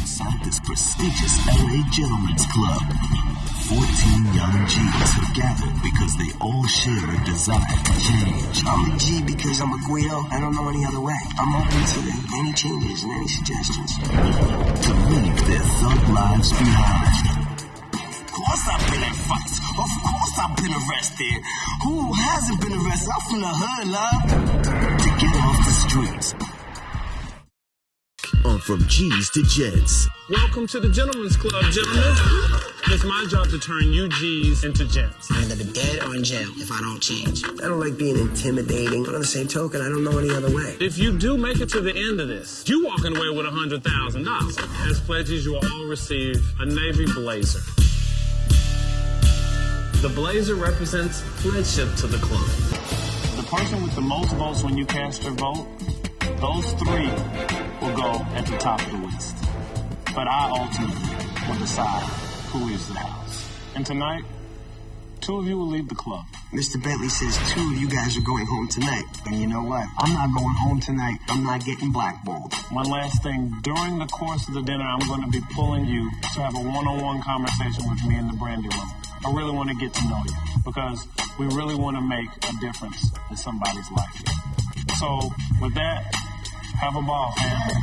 inside this prestigious LA Gentlemen's Club. 14 young G's have gathered because they all share a desire to change. I'm a G because I'm a Guido. I don't know any other way. I'm open to any changes and any suggestions. To leave their thug lives behind. Of course I've been in fights. Of course I've been arrested. Who hasn't been arrested? I'm from the hood, love. To get off the streets. On From G's to Gents. Welcome to the Gentlemen's Club, gentlemen. It's my job to turn you G's into Gents. I'm either dead or in jail if I don't change. I don't like being intimidating, but on the same token, I don't know any other way. If you do make it to the end of this, you walking away with $100,000. As pledges, you will all receive a Navy blazer. The blazer represents friendship to the club. The person with the most votes when you cast your vote, those three will go at the top of the list. But I ultimately will decide who leaves the house. And tonight, 2 of you will leave the club. Mr. Bentley says 2 of you guys are going home tonight. And you know what? I'm not going home tonight. I'm not getting blackballed. One last thing. During the course of the dinner, I'm going to be pulling you to have a one-on-one conversation with me in the brandy room. I really want to get to know you because we really want to make a difference in somebody's life here. So, with that, have a ball, family.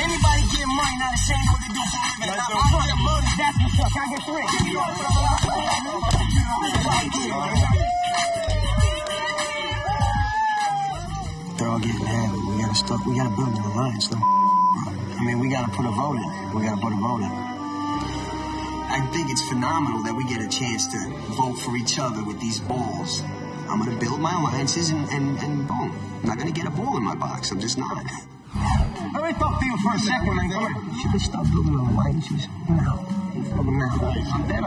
Anybody get money, not ashamed what to do for a living. I want the money, that's what's up. Can I get 3? They're all getting heavy. We gotta build an alliance, though. I mean, we gotta put a vote in. I think it's phenomenal that we get a chance to vote for each other with these balls. I'm gonna build my alliances and boom. I'm not gonna get a ball in my box. I'm just not. I really thought for you for a second when I go, you should have stopped building alliances. No. I'm dead.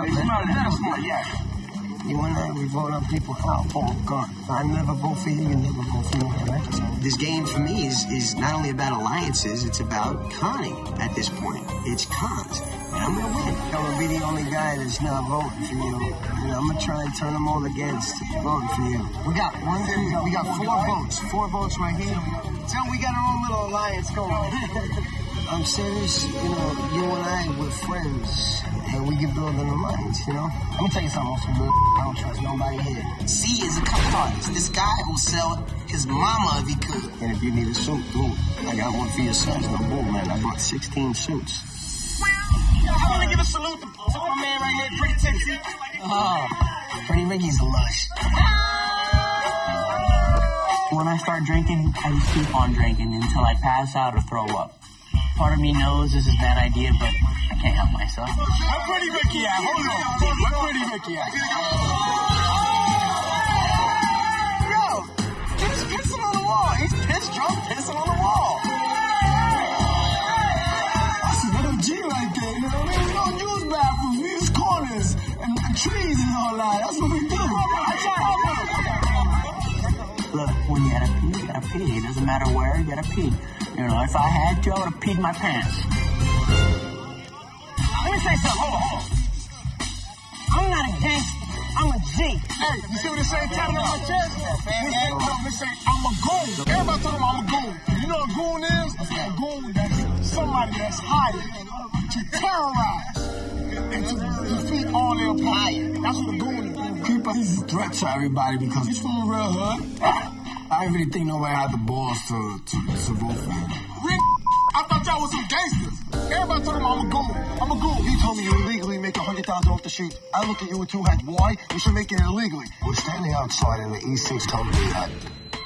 You and I, we vote on people how Paul gone. If I never vote for you, you never vote for me, right? This game for me is not only about alliances, it's about conning at this point. It's cons. And I'm gonna win. I'm gonna be the only guy that's not voting for you. And I'm gonna try and turn them all against voting for you. We got 4 votes. 4 votes right here. So we got our own little alliance going. I'm serious, you and I, we're friends, and we can build an alliance, Let me tell you something, I don't trust nobody here. C is a compartment. This guy will sell his mama if he could. And if you need a suit, dude, I got one for your sons. I'm bold, man. I bought 16 suits. I want to give a salute to my man right here, Pretty Tipsy. Oh, Pretty Ricky's lush. When I start drinking, I just keep on drinking until I pass out or throw up. Part of me knows this is a bad idea, but I can't help myself. I'm Pretty Ricky at. Hold on. I'm Pretty Ricky at. Yo, he's pissing on the wall. He's piss drunk pissing on the wall. That's another G right there, you know what I mean? We don't use bathrooms. We use corners and trees and all that. That's what we do. Look, when you gotta pee. It doesn't matter where, you gotta pee. If I had to, I would have peed my pants. Let me say something. Hold on. I'm not a gangster. I'm a G. Hey, you see what they say? Tapping on my chest? They say, I'm a goon. Everybody talking about I'm a goon. You know what a goon is? A goon that's somebody that's hired to terrorize and to defeat all their opponents. That's what a goon is. He's a threat to everybody because he's from the real hood. I didn't really think nobody had the balls to vote for him. I thought y'all was some gangsters. Everybody talking about I'm a goon. He told me you illegally make $100,000 off the street. I look at you with 2 heads. Why? You should make it illegally. We're standing outside and the E6 told me that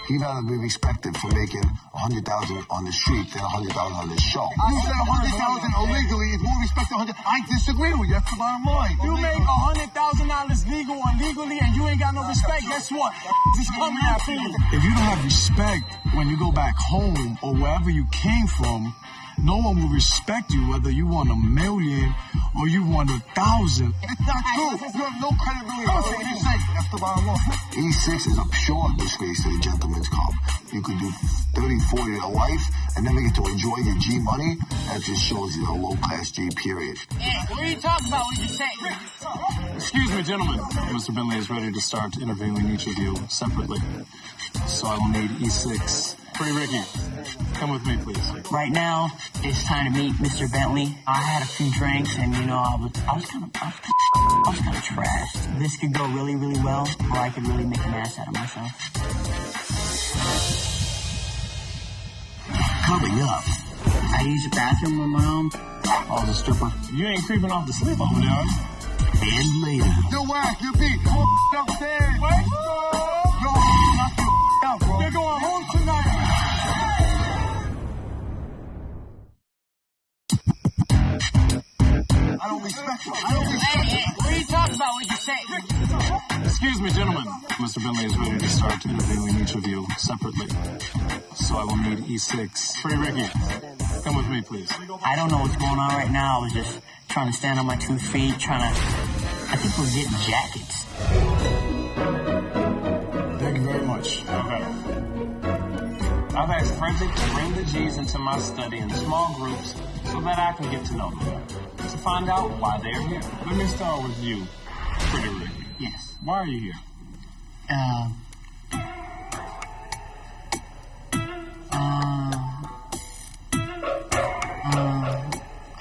he'd rather be respected for making $100,000 on the street than $100,000 on this show. You said $100,000 illegally is more respect to $100,000. I disagree with you. That's the bottom line. You make $100,000 legal or illegally and you ain't got no respect, guess what? He's coming after you. If you don't have respect when you go back home or wherever you came from, no one will respect you whether you want $1 million or you want 1,000. It's not true. You have no credibility. That's the bottom line. E6 is a pure disgrace to the Gentlemen's Club. You could do 30, 40 in a life and never get to enjoy your G money. That just shows you a low-class G, period. Hey, what are you talking about? What did you say? Excuse me, gentlemen. Mr. Bentley is ready to start interviewing each of you separately. So I will need E6. Pretty Ricky, come with me, please. Right now, it's time to meet Mr. Bentley. I had a few drinks, and you know, I was kind of trashed. This could go really, really well, or I could really make an ass out of myself. Coming up. I use the bathroom on my own. Oh, the stripper. You ain't creeping off to sleep over there. And later. Yo, whack, you beat. Go upstairs. What? No, knock your out, bro. They're going home tonight. I don't respect you. Hey, what are you talking about? What you say? Excuse me, gentlemen. Mr. Bentley is ready to start interviewing each of you separately. So I will need E6. Pretty Ricky, come with me, please. I don't know what's going on right now. I was just trying to stand on my 2 feet, I think we're getting jackets. Thank you very much. Okay. I've asked Frederick to bring the G's into my study in small groups so that I can get to know them, to find out why they're here. Let me start with you, Pretty Ricky. Yes. Why are you here?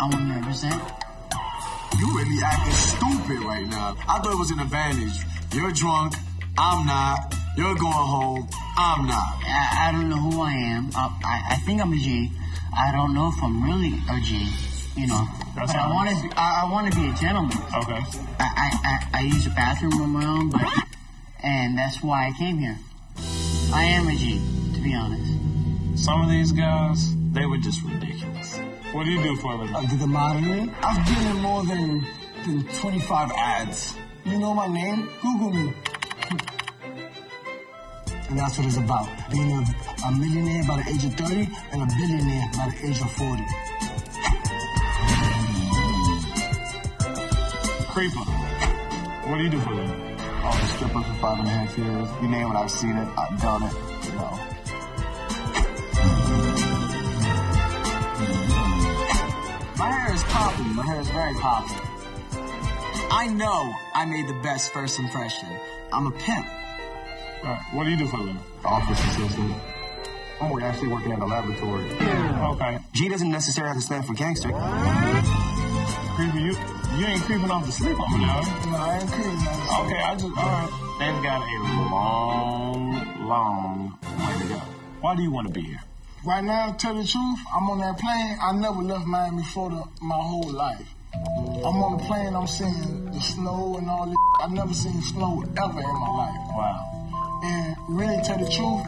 I want to represent. You really acting stupid right now. I thought it was an advantage. You're drunk, I'm not. You're going home, I'm not. I don't know who I am. I think I'm a G. I don't know if I'm really a G. You know, That's but I want to be a gentleman. Okay. I use the bathroom on my own, and that's why I came here. I am a G, to be honest. Some of these guys, they were just ridiculous. What do you do for a living? I did the modeling. I've been in more than 25 ads. You know my name? Google me. And that's what it's about. Being a millionaire by the age of 30 and a billionaire by the age of 40. Creeper, what do you do for a living? I was a stripper for 5.5 years. You name it, I've seen it, I've done it. You know. My hair is popping. My hair is very popping. I know I made the best first impression. I'm a pimp. All right, what do you do for a living? Office assistant. I'm actually working at a laboratory. Okay. G doesn't necessarily have to stand for gangster. Creeper, you ain't creeping off to sleep over there. No, I ain't creeping. Okay, all right. They've got a long way to go. Why do you want to be here? Right now, to tell the truth, I'm on that plane. I never left Miami, Florida my whole life. I'm on the plane, I'm seeing the snow and all this. I've never seen snow ever in my life. Wow. And really, tell the truth,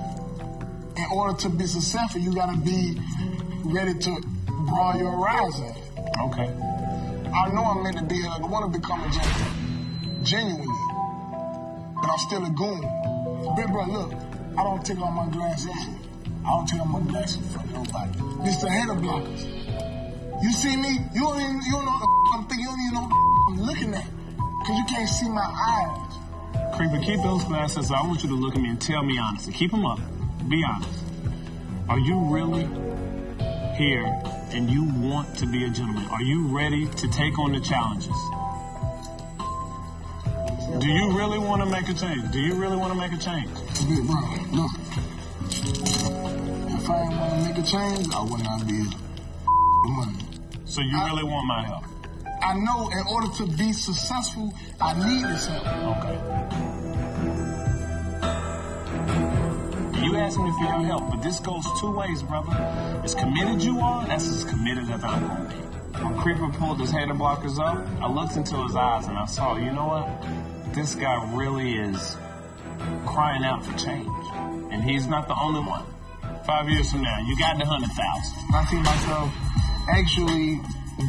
in order to be successful, you gotta be ready to broaden your horizon. Okay. I know I'm meant to be here. I want to become a gentleman, genuinely. But I'm still a goon. Big bro, look, I don't take off my glasses. I don't take off my glasses from nobody. It's the hater blockers. You see me, you don't know what the I'm thinking, you don't even know what I'm looking at. Because you can't see my eyes. Creeper, keep those glasses. I want you to look at me and tell me honestly. Keep them up. Be honest. Are you really here and you want to be a gentleman? Are you ready to take on the challenges? Do you really want to make a change? Do you really want to make a change? Big bro, look. If I didn't want to make a change, I would not be money. So you really want my help? I know in order to be successful, I need this help. Okay. You asked me for your help, but this goes 2 ways, brother. As committed you are, that's as committed as I'm going to be. When Creeper pulled his hater blockers up, I looked into his eyes and I saw, you know what? This guy really is crying out for change. And he's not the only one. 5 years from now, you got the 100,000. I see myself actually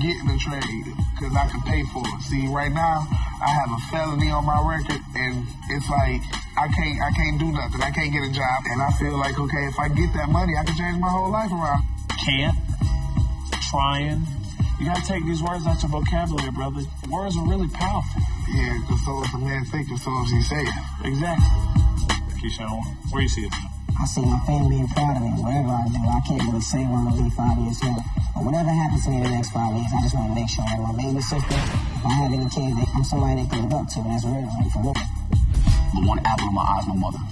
getting a trade because I can pay for it. See, right now, I have a felony on my record, and it's like I can't do nothing. I can't get a job, and I feel like, okay, if I get that money, I can change my whole life around. Can't. Trying. You gotta take these words out your vocabulary, brother. Words are really powerful. Yeah, because so is a man thinking, so is he saying. Exactly. Keyshawn, where you see it? I see my family being proud of me. Whatever I do, I can't really say when I'm going to be 5 years old. But whatever happens to me in the next 5 years, I just want to make sure that my baby sister If I have any kids, I'm somebody they can look up to. That's real, like, for real. The one apple in my eye is my mother.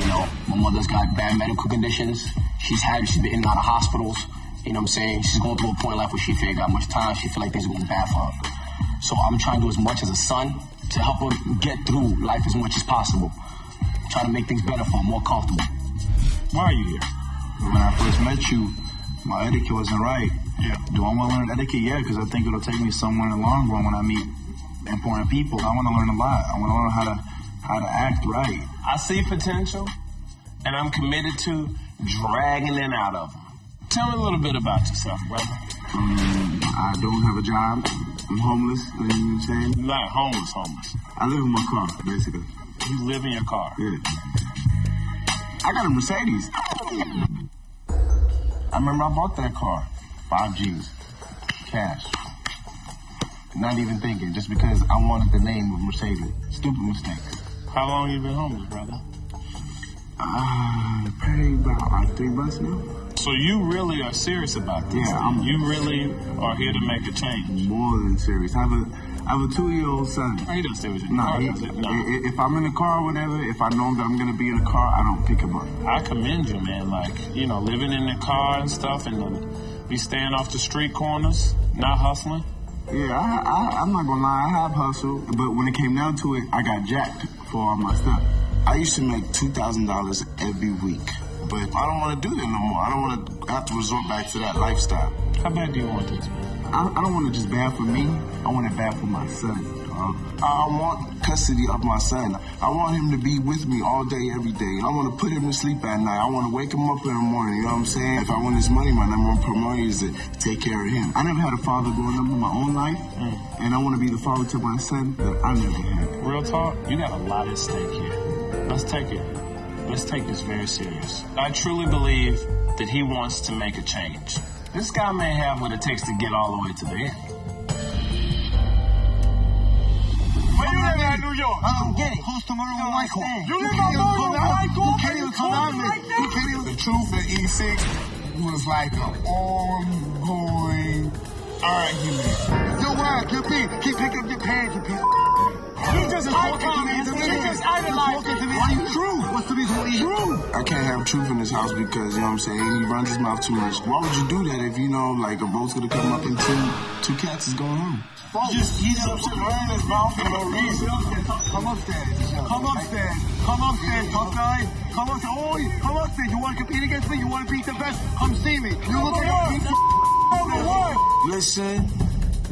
You know, my mother's got bad medical conditions. She's been in and out of hospitals. You know what I'm saying? She's going through a point in life where she ain't got much time. She feel like things are going bad for her. So I'm trying to do as much as a son to help her get through life as much as possible. Try to make things better for her, more comfortable. Why are you here? When I first met you, my etiquette wasn't right. Yeah. Do I want to learn etiquette? Yeah, because I think it'll take me somewhere in the long run when I meet important people. I want to learn a lot. I want to learn how to act right. I see potential, and I'm committed to dragging it out of them. Tell me a little bit about yourself, brother. I don't have a job. I'm homeless. You know what I'm saying? You're not homeless. I live in my car, basically. You live in your car? Yeah. I got a Mercedes. I remember I bought that car. 5 G's. Cash. Not even thinking, just because I wanted the name of Mercedes. Stupid mistake. How long you been homeless, brother? Probably about like 3 months now. So you really are serious about this? Yeah, you really are here to make a change? More than serious. I have a 2-year-old son. He doesn't stay with you. No, if I'm in a car or whatever, if I know that I'm going to be in a car, I don't pick him up. I commend you, man. Like, you know, living in the car and stuff and be staying off the street corners, not hustling. Yeah, I'm not going to lie. I have hustled, but when it came down to it, I got jacked for all my stuff. I used to make $2,000 every week, but I don't want to do that no more. I don't want to have to resort back to that lifestyle. How bad do you want it to be? I don't want it just bad for me. I want it bad for my son. I want custody of my son. I want him to be with me all day, every day. I want to put him to sleep at night. I want to wake him up in the morning. You know what I'm saying? If I want his money, my number one priority is to take care of him. I never had a father growing up in my own life, and I want to be the father to my son that I never had. Real talk, you got a lot at stake here. Let's take this very serious. I truly believe that he wants to make a change. This guy may have what it takes to get all the way to the end. Where you live at, New York? I don't get it. Close to Monroe Michael. You live on Monroe Michael? You can't even come out like that. You can't even. The truth at E6 was like an ongoing argument. Yo, why? Keep picking up your pants, you piece. He just idolized me. True. What's the reason why True. I can't have truth in this house because, you know what I'm saying, he runs his mouth too much. Why would you do that if you know, like, a boat's gonna come up and two cats is going home? He just ran his mouth for no reason. Come upstairs. Come upstairs, tough guy. Come upstairs. You want to compete against me? You want to beat the best? Come see me. You look like a piece of Listen,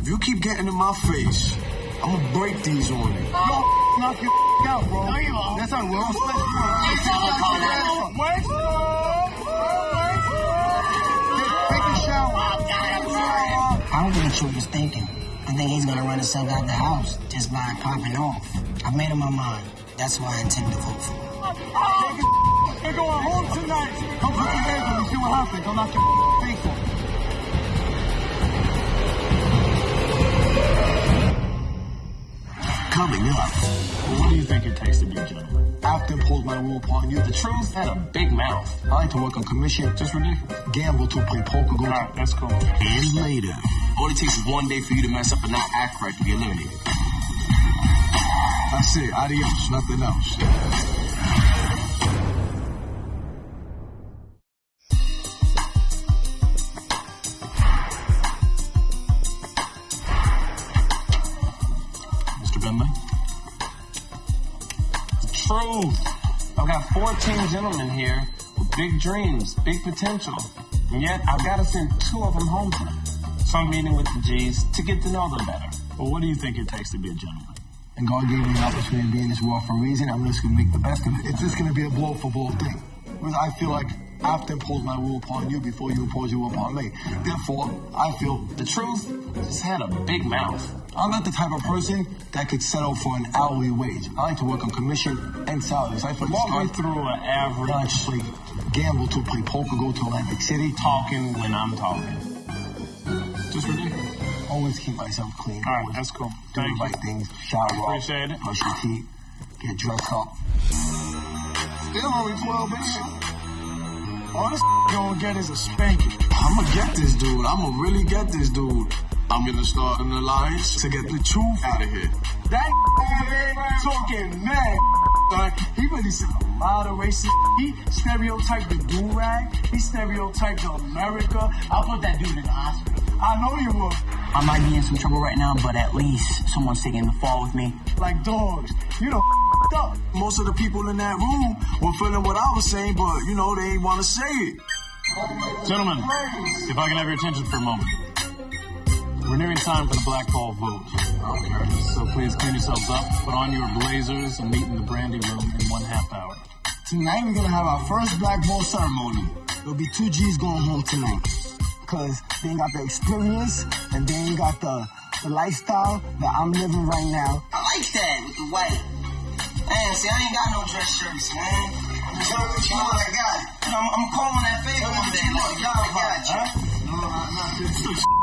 if you keep getting in my face, I'm gonna break these on you. Knock your out, bro. No, you won't. That's not real. Take a shower. I don't think the truth is thinking. I think he's gonna run himself out the house just by popping off. I've made up my mind. That's why I intend to vote for him. We're going home tonight. Come put your hands on me. See what happens. Don't knock your face off. Coming up. What do you think it takes to be a gentleman? I have to impose my will upon you. The truth had a big mouth. I like to work on commission. Just ridiculous. Gamble to play poker. Go All right, that's cool. And later. All it takes is one day for you to mess up and not act right to be eliminated. That's it. Adios. Nothing else. Mr. Bentley? The truth. I've got 14 gentlemen here with big dreams, big potential. And yet, I've got to send 2 of them home tonight. So I'm meeting with the G's to get to know them better. But what do you think it takes to be a gentleman? And God gave me the opportunity to be in this world for a reason. I'm just going to make the best of it. It's just going to be a blow-for-blow thing. Because I feel like I have to impose my will upon you before you impose your will upon me. Therefore, I feel The truth just had a big mouth. I'm not the type of person that could settle for an hourly wage. I like to work on commission and salaries. I feel Walk me through an I like average to play gamble, to play poker, go to Atlantic City. talking when I'm talking. Just ridiculous. Always keep myself clean. All right, that's cool. Do Thank the you. right things. Shower off. Appreciate it. Brush your teeth. Get dressed up. Still only 12 inches. All this gonna get is a spanking. I'ma get this dude. I'ma really get this dude. I'm gonna start an alliance to get the truth out of here. That over there talking mad. He really said a lot of racist. He stereotyped the do-rag. He stereotyped America. I'll put that dude in the hospital. I know you will. I might be in some trouble right now, but at least someone's taking the fall with me. Like dogs. You done up. Most of the people in that room were feeling what I was saying, but, you know, they ain't want to say it. Gentlemen, if I can have your attention for a moment. We're nearing time for the black ball vote. So please clean yourselves up, put on your blazers, and meet in the brandy room in 1/2 hour. Tonight we're gonna have our first black ball ceremony. There'll be 2 G's going home tonight. Cause they ain't got the experience and they ain't got the lifestyle that I'm living right now. I like that with the white. Man, see, I ain't got no dress shirts, man. You know what I got? I'm calling that favor one day. Look, y'all got you.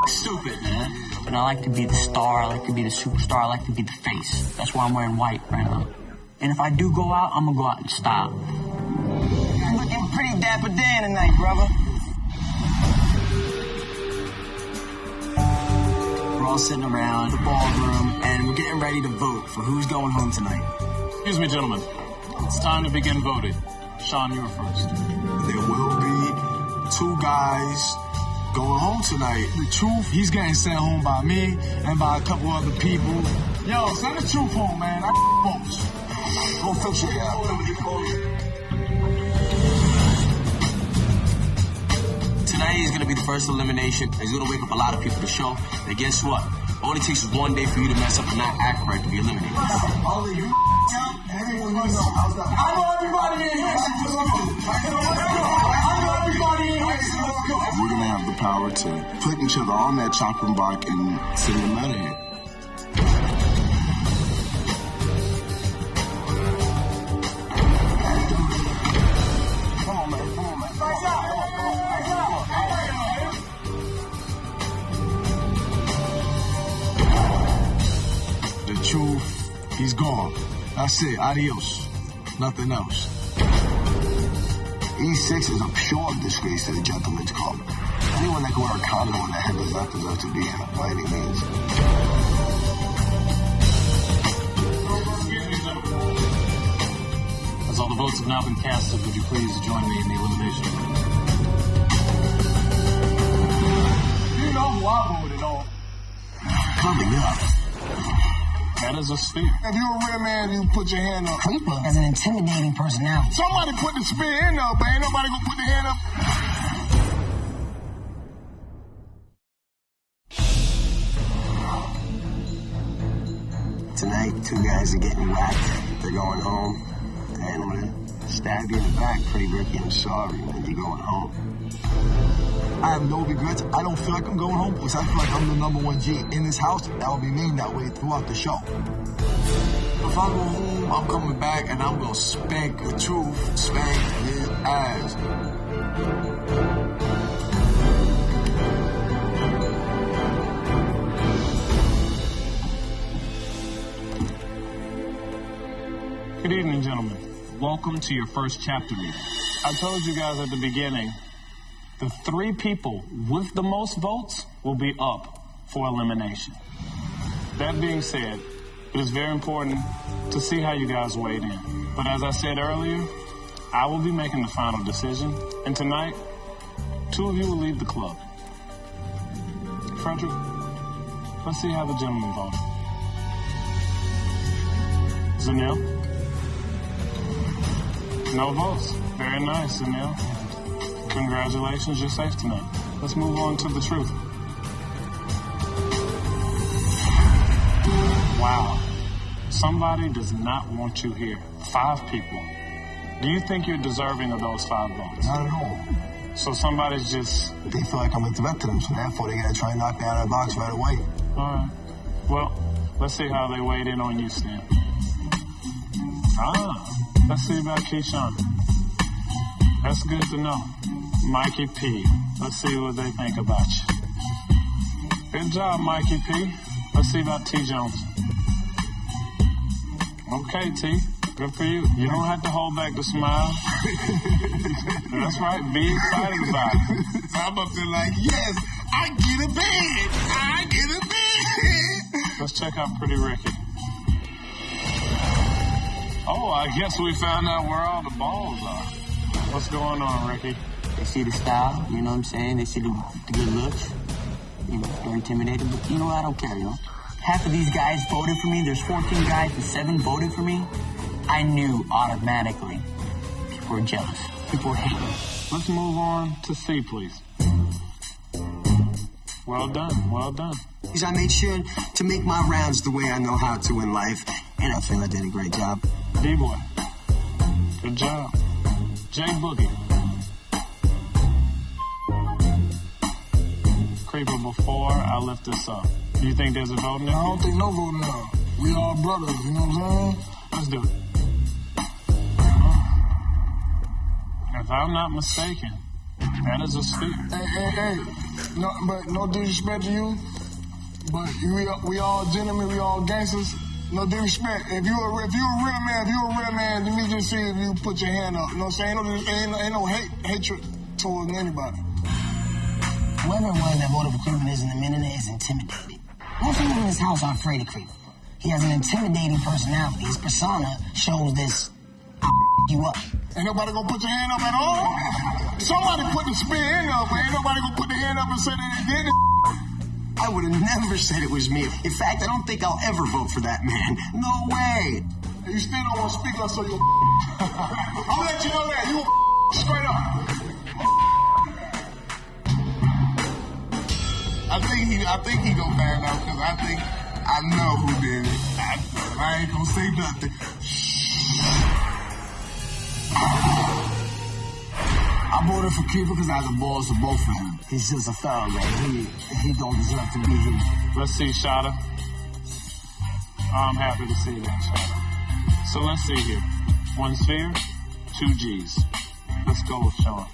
Stupid, man. But I like to be the star, I like to be the superstar, I like to be the face. That's why I'm wearing white right now. And if I do go out, I'm gonna go out in style. You're looking pretty dapper Dan tonight, brother. We're all sitting around the ballroom, and we're getting ready to vote for who's going home tonight. Excuse me, gentlemen. It's time to begin voting. Sean, you're first. There will be 2 guys going home tonight. The truth, he's getting sent home by me and by a couple other people. Yo, send the truth home, man. I votes. Go fix it, yeah. Tonight is going to be the first elimination. It's going to wake up a lot of people to show that guess what? All it takes is one day for you to mess up and not act right to be eliminated. Only you everyone knows. I know everybody in here. I know everybody in here. We're gonna have the power to put each other on that chopping block and send them out of here. Come on, man. The truth, he's gone. That's it. Adios. Nothing else. E6 is a pure disgrace to the gentleman's club. Anyone that can wear a condom on their head does not deserve to be here by any means. As all the votes have now been casted, would you please join me in the elimination? You know who I voted on. Coming up. That is a spear. If you're a real man, you put your hand up. Creeper has an intimidating personality. Somebody put the spear in up, but ain't nobody gonna put their hand up. Tonight, 2 guys are getting whacked. They're going home. And I'm going to stab you in the back pretty Ricky. I'm sorry, man. You're going home. I have no regrets. I don't feel like I'm going home because I feel like I'm the #1 G in this house. I'll remain that way throughout the show. If I go home, I'm coming back and I'm going to spank the truth, spank his ass. Good evening, gentlemen. Welcome to your first chapter meeting. I told you guys at the beginning, the 3 people with the most votes will be up for elimination. That being said, it is very important to see how you guys weighed in. But as I said earlier, I will be making the final decision. And tonight, 2 of you will leave the club. Frederick, let's see how the gentlemen voted. Zanil? No votes. Very nice, Zanil. Congratulations, you're safe tonight. Let's move on to the truth. Wow. Somebody does not want you here. 5 people. Do you think you're deserving of those 5 votes? Not at all. So somebody's just... They feel like I'm a threat to them, so therefore they got to try and knock me out of the box right away. All right. Well, let's see how they weighed in on you, Stan. Let's see about Keyshawn. That's good to know. Mikey P. Let's see what they think about you. Good job, Mikey P. Let's see about T. Jones. Okay, T. Good for you. You don't have to hold back the smile. That's right. Be excited about it. I'm up there like, yes, I get a bed. I get a bed. Let's check out Pretty Ricky. Oh, I guess we found out where all the balls are. What's going on, Ricky? They see the style, you know what I'm saying? They see the good looks. You know, they're intimidated, but you know what? I don't care, you know? Half of these guys voted for me. There's 14 guys and 7 voted for me. I knew automatically people were jealous. People were hating. Let's move on to C, please. Well done, well done. Because I made sure to make my rounds the way I know how to in life, and I feel I did a great job. D-Boy, good job. J Boogie. Creeper, before I lift this up, do you think there's a vote in there? I don't think no vote now. We all brothers, you know what I'm saying? Let's do it. If I'm not mistaken, that is a sphere. Hey. No, but no disrespect to you, but we all gentlemen, we all gangsters. No disrespect. If you a real man, let me just see if you put your hand up. You know what I'm saying? Ain't no hatred towards anybody. Whoever it was that voted for Creeper isn't a minute is intimidated. Most people in this house are afraid of Creeper. He has an intimidating personality. His persona shows this, I'll you up. Ain't nobody gonna put your hand up at all? Somebody put the spin up, but ain't nobody gonna put their hand up and say that they did it. I would have never said it was me. In fact, I don't think I'll ever vote for that man. No way. You still don't want to speak up, so you I'll let you know that. You straight up. I think he gonna find out because I know who did it. I ain't gonna say nothing. I voted for Creeper because I had the balls to vote for him. He's just a foul, man. He don't deserve to be here. Let's see, Shada. I'm happy to see that, Shada. So let's see here. 1 sphere, 2 G's. Let's go with Sean.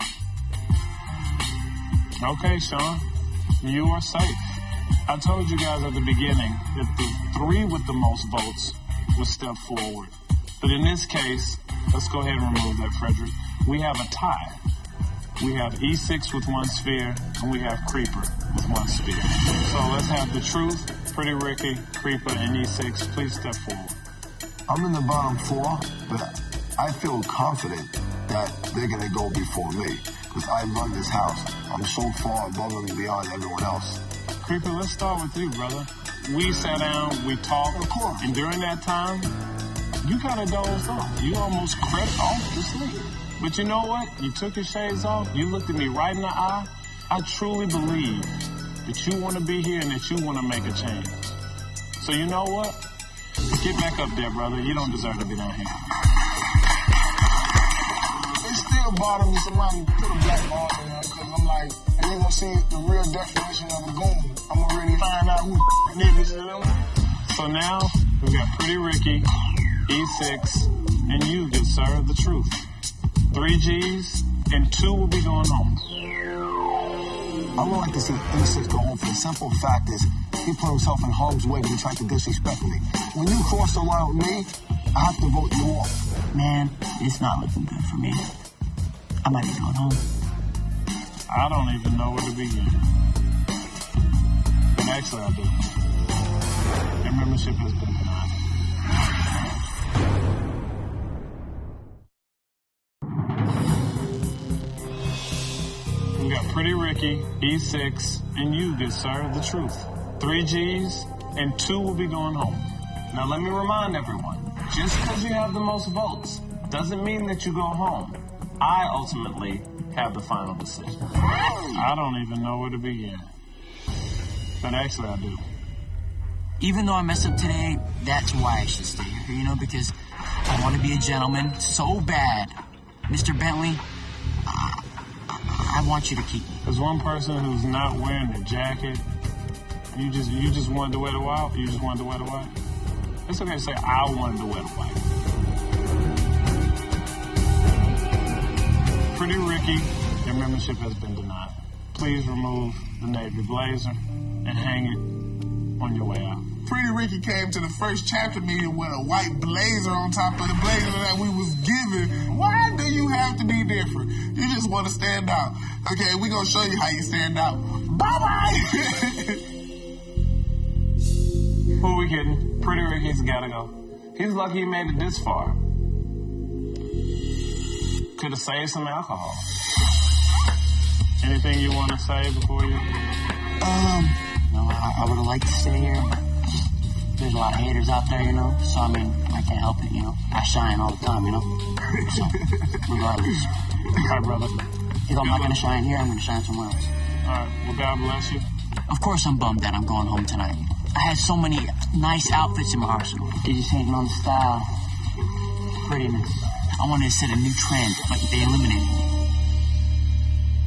Okay, Sean. You are safe. I told you guys at the beginning that the 3 with the most votes would step forward. But in this case, let's go ahead and remove that, Frederick. We have a tie. We have E6 with 1 sphere, and we have Creeper with 1 sphere. So let's have the Truth, Pretty Ricky, Creeper, and E6. Please step forward. I'm in the bottom 4, but I feel confident that they're gonna go before me because I run this house. I'm so far above and beyond everyone else. Creeper, let's start with you, brother. We sat down, we talked, and during that time, you kind of dozed off. You almost crept off to sleep. But you know what? You took your shades off, you looked at me right in the eye. I truly believe that you want to be here and that you want to make a change. So you know what? Get back up there, brother. You don't deserve to be down here. It still bothers me somebody put a black ball in there because I'm like, and they gonna see the real definition of a goon. I'm gonna really find out who niggas, you know? So now, we've got Pretty Ricky, E6, and you, good sir, the Truth. 3 G's, and 2 will be going home. I would like to see E6 go home for the simple fact is he put himself in harm's way when he tried to disrespect me. When you cross the line with me, I have to vote you off. Man, it's not looking good for me. I might be going home. I don't even know where to begin. But actually, I do. Your membership has been denied. We got Pretty Ricky, E6, and you, good sir, the Truth. 3 G's, and 2 will be going home. Now let me remind everyone, just because you have the most votes doesn't mean that you go home. I ultimately have the final decision. I don't even know where to begin. But actually, I do. Even though I messed up today, that's why I should stay here, you know, because I want to be a gentleman so bad. Mr. Bentley, I want you to keep me. There's one person who's not wearing the jacket. You just wanted to wear the white? You just wanted to wear the white? It's okay to say, I wanted to wear the white. Pretty Ricky, your membership has been denied. Please remove the navy blazer and hang it on your way out. Pretty Ricky came to the first chapter meeting with a white blazer on top of the blazer that we was given. Why do you have to be different? You just want to stand out. Okay, we gonna show you how you stand out. Bye-bye! Who we kidding? Pretty Ricky's gotta go. He's lucky he made it this far. Could have saved some alcohol. Anything you want to say before you? No, I would have liked to stay here. There's a lot of haters out there, you know. So, I mean, I can't help it, you know. I shine all the time, you know. So, regardless. All right, brother. If I'm not going to shine here, I'm going to shine somewhere else. All right, well, God bless you. Of course I'm bummed that I'm going home tonight. I had so many nice outfits in my arsenal. They just hating on the style, prettiness. I wanted to set a new trend, but they eliminated me.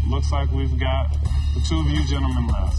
Looks like we've got the two of you gentlemen left.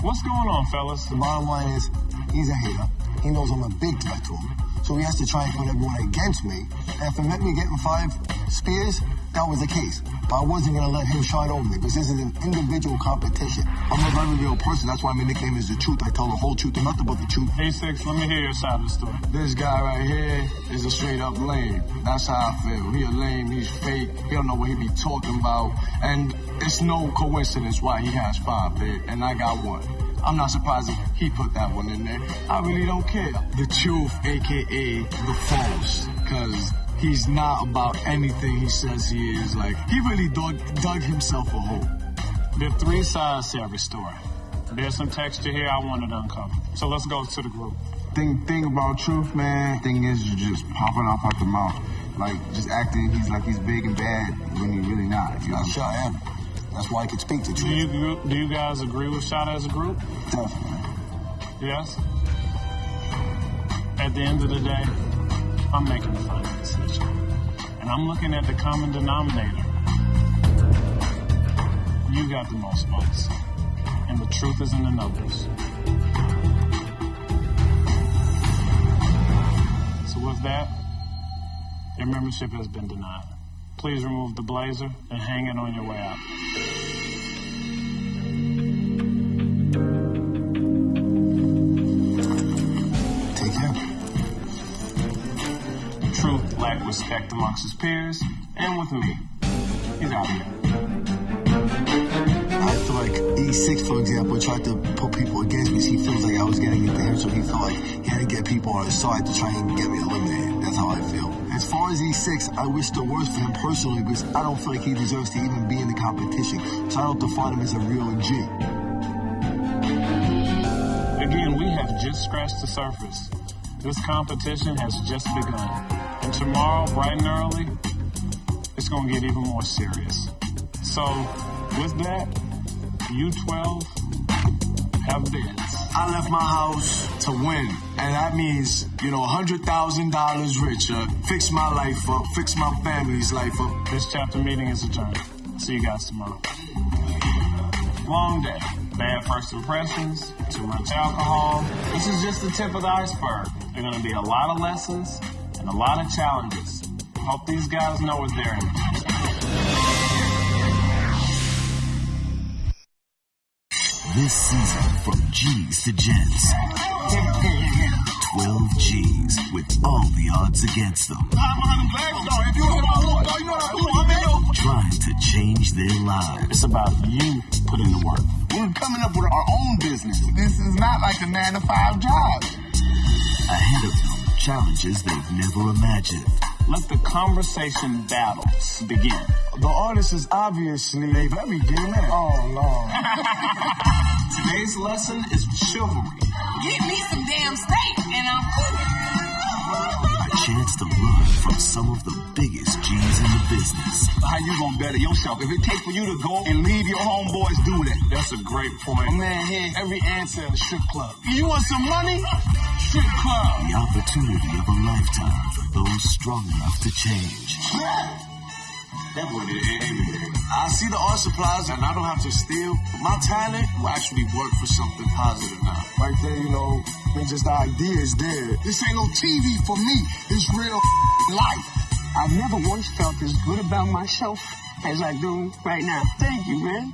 What's going on, fellas? The bottom line is, he's a hater. He knows I'm a big threat to him. So he has to try and put everyone against me. And if it meant me getting 5 spears, that was the case. But I wasn't going to let him shine over me because this is an individual competition. I'm a very real person. That's why my nickname is The Truth. I tell the whole truth and nothing but the truth. Hey, Six, let me hear your side of the story. This guy right here is a straight up lame. That's how I feel. He a lame, he's fake, he don't know what he be talking about. And it's no coincidence why he has 5 there and I got 1. I'm not surprised he put that one in there. I really don't care. The Truth, a.k.a. The False, because he's not about anything he says he is. Like, he really dug himself a hole. There are 3 sides to every story. There's some texture here I wanted to uncover. So let's go to the group. Thing about Truth, man, thing is you're just popping off out the mouth. Like, just acting he's big and bad when he's really not. You know? Sure I am. That's why I could speak to Truth. Do you guys agree with Shot as a group? Definitely. Yes? At the end of the day, I'm making the final decision. And I'm looking at the common denominator. You got the most votes. And the truth is in the numbers. So with that, your membership has been denied. Please remove the blazer and hang it on your way out. Take care. Truth lacked respect amongst his peers and with me. He's out here. I feel like E6, for example, tried to put people against me. So he feels like I was getting into him, so he felt like he had to get people on his side to try and get me eliminated. That's how I feel. As far as E6, I wish the worst for him personally because I don't feel like he deserves to even be in the competition. So I don't define him as a real G. Again, we have just scratched the surface. This competition has just begun. And tomorrow, bright and early, it's going to get even more serious. So, with that, you 12 have bids. I left my house to win, and that means, $100,000 richer, fix my life up, fix my family's life up. This chapter meeting is adjourned. See you guys tomorrow. Long day, bad first impressions, too much alcohol. This is just the tip of the iceberg. There are going to be a lot of lessons and a lot of challenges. Hope these guys know what they're in. This season, from G's to Gents. 12 G's with all the odds against them. Trying to change their lives. It's about you putting the work. We're coming up with our own business. This is not like a 9-to-5 job. Ahead of them, challenges they've never imagined. Let the conversation battles begin. The artist is obviously a very gay man. Oh, Lord. Today's lesson is chivalry. Get me some damn steak and I'm cooking. A chance to learn from some of the biggest G's in the business. How you gonna better yourself? If it takes for you to go and leave your homeboys, do that. That's a great point. A man here, every answer at a strip club. You want some money? Strip club. The opportunity of a lifetime for those strong enough to change. That boy did everything. I see the art supplies and I don't have to steal. My talent will actually work for something positive now. Right there, it's just the idea is there. This ain't no TV for me. It's real life. I've never once felt as good about myself as I do right now. Thank you, man.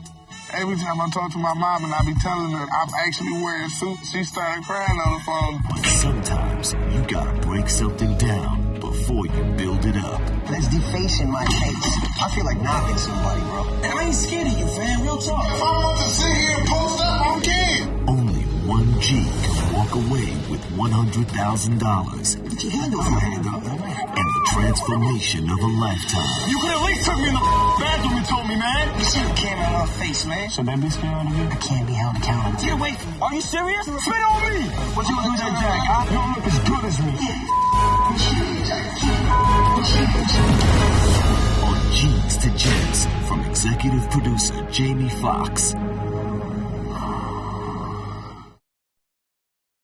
Every time I talk to my mom and I be telling her I'm actually wearing suits, she started crying on the phone. But sometimes you gotta break something down before you build it up. That's defacing my face. I feel like knocking somebody, bro. And I ain't scared of you, fam. Real talk. If I want to sit here and post up, I'm scared. Only 1G can walk away with $100,000. But you handle my hand up, man. And the transformation of a lifetime. You could at least took me in the bathroom and told me, man. You see the camera in our face, man. Should they be scared of you? I can't be held accountable. Get away from me. Are you serious? Spit on me! What you gonna do with that jack, huh? You don't look as good as me. On Gents to Gents from executive producer Jamie Foxx.